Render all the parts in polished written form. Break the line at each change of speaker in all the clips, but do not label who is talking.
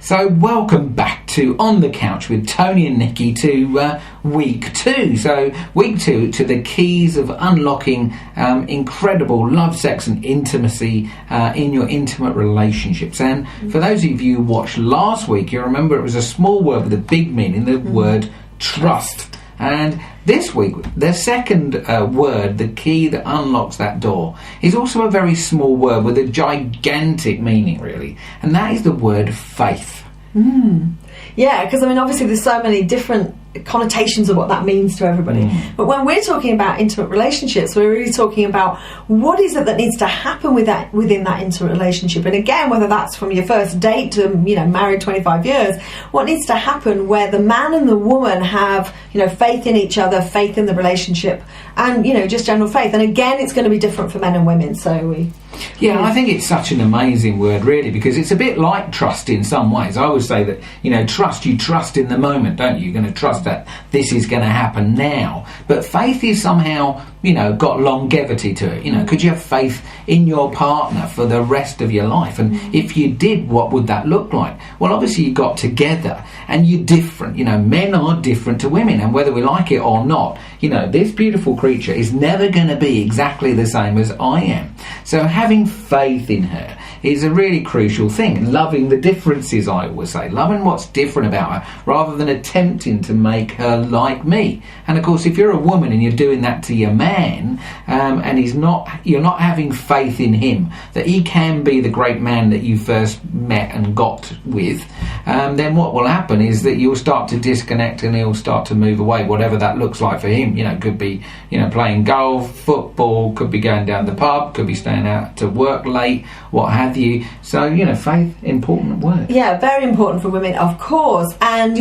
So welcome back to On the Couch with Tony and Nikki to week 2. So week 2 to the keys of unlocking incredible love, sex and intimacy in your intimate relationships. And for those of you who watched last week, you remember it was a small word with a big meaning, the word trust. And this week, the second word, the key that unlocks that door, is also a very small word with a gigantic meaning, really. And that is the word faith.
Yeah, because I mean, obviously there's so many different connotations of what that means to everybody. But when we're talking about intimate relationships, we're really talking about what is it that needs to happen within that intimate relationship. And again, whether that's from your first date to, married 25 years, what needs to happen where the man and the woman have, faith in each other, faith in the relationship, and, just general faith. And again, it's going to be different for men and women. So
I think it's such an amazing word, really, because it's a bit like trust in some ways. I always say that, you trust in the moment, don't you? You're going to trust that this is going to happen now. But faith is somehow, got longevity to it. Could you have faith in your partner for the rest of your life? And if you did, what would that look like? Well, obviously you got together and you're different. Men are different to women, and whether we like it or not, this beautiful creature is never going to be exactly the same as I am. So having faith in her is a really crucial thing. Loving the differences, I always say. Loving what's different about her rather than attempting to make her like me. And of course, if you're a woman and you're doing that to your man, and you're not having faith in him, that he can be the great man that you first met and got with, then what will happen is that you'll start to disconnect and he'll start to move away, whatever that looks like for him. Could be, playing golf, football, could be going down the pub, could be staying out to work late, what have you. So, faith, important word.
Yeah, very important for women, of course. And,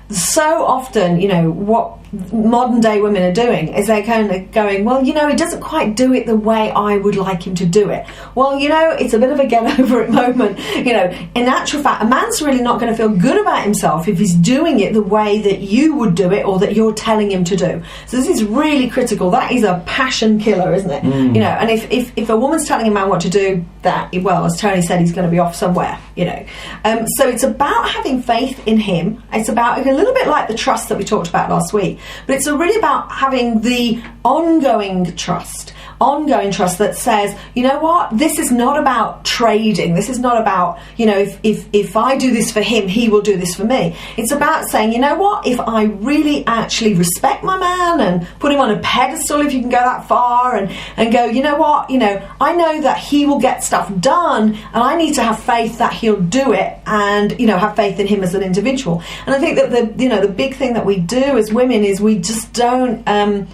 so often, what modern day women are doing is they're kind of going, well, he doesn't quite do it the way I would like him to do it. Well, it's a bit of a get over it moment. In actual fact, a man's really not going to feel good about himself if he's doing it the way that you would do it or that you're telling him to do. So this is really critical. That is a passion killer, isn't it? And if a woman's telling a man what to do, that, well, as Tony said, he's going to be off somewhere, So it's about having faith in him. It's about a little bit like the trust that we talked about last week. But it's really about having the ongoing trust that says, this is not about trading. This is not about, if I do this for him, he will do this for me. It's about saying, if I really actually respect my man and put him on a pedestal, if you can go that far, and go, I know that he will get stuff done, and I need to have faith that he'll do it, and, have faith in him as an individual. And I think that the big thing that we do as women is we just don't,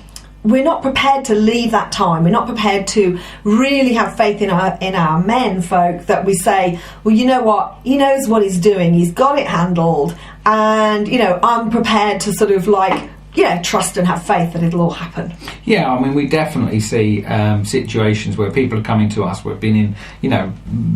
we're not prepared to leave that time. We're not prepared to really have faith in our men folk, that we say, well, you know what, he knows what he's doing, he's got it handled, and I'm prepared to sort of trust and have faith that it'll all happen.
Yeah, I mean, we definitely see situations where people are coming to us. We've been in,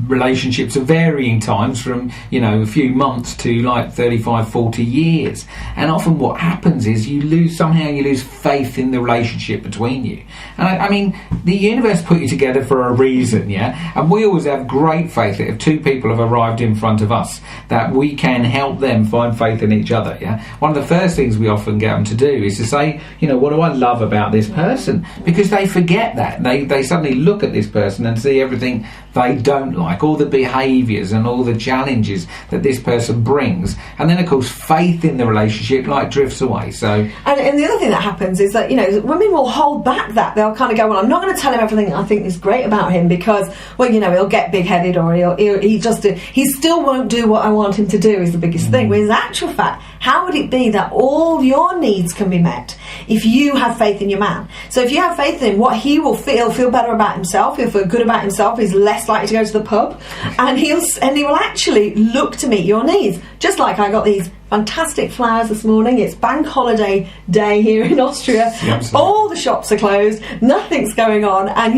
relationships of varying times from, a few months to 35, 40 years. And often what happens is you lose faith in the relationship between you. And I mean, the universe put you together for a reason, yeah? And we always have great faith that if two people have arrived in front of us, that we can help them find faith in each other, yeah? One of the first things we often get them to do is to say, what do I love about this person? Because they forget that. They suddenly look at this person and see everything they don't like, all the behaviours and all the challenges that this person brings. And then, of course, faith in the relationship drifts away. So,
and the other thing that happens is that, women will hold back that. They'll kind of go, well, I'm not going to tell him everything I think is great about him because, well, he'll get big-headed, or he still won't do what I want him to do is the biggest thing. Whereas in actual fact, how would it be that all your needs can be met if you have faith in your man? So if you have faith in him, what he will feel better about himself, he'll feel good about himself, he's less likely to go to the pub, and he will actually look to meet your needs. Just like I got these fantastic flowers this morning. It's bank holiday day here in Austria. All the shops are closed, nothing's going on, and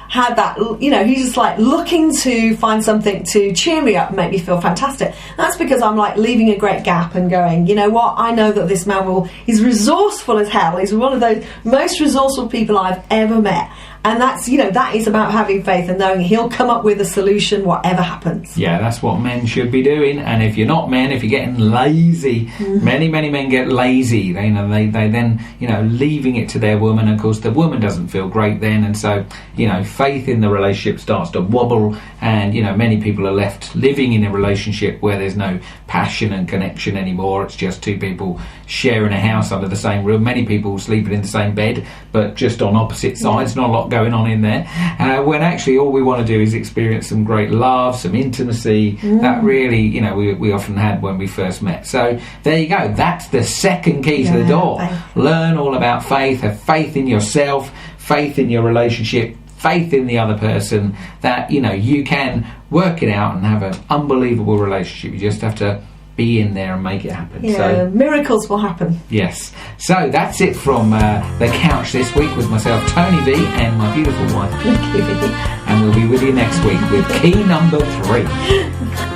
had that, he's just looking to find something to cheer me up and make me feel fantastic. That's because I'm leaving a great gap and going, I know that this man he's resourceful as hell. He's one of those most resourceful people I've ever met. And that's, that is about having faith and knowing he'll come up with a solution whatever happens.
Yeah, that's what men should be doing. And if you're not men, if you're getting lazy, many men get lazy. They then, leaving it to their woman. Of course, the woman doesn't feel great then, and so, faith in the relationship starts to wobble, and, many people are left living in a relationship where there's no passion and connection anymore. It's just two people sharing a house under the same roof. Many people sleeping in the same bed, but just on opposite sides. Not a lot going on in there. When actually all we want to do is experience some great love, some intimacy that really, we often had when we first met. So there you go. That's the second key to the door. Learn all about faith. Have faith in yourself, faith in your relationship, faith in the other person, that you can work it out and have an unbelievable relationship. You just have to be in there and make it happen. So
miracles will happen.
Yes. So that's it from the couch this week with myself, Tony V, and my beautiful wife, Nikki V. And we'll be with you next week with key number 3.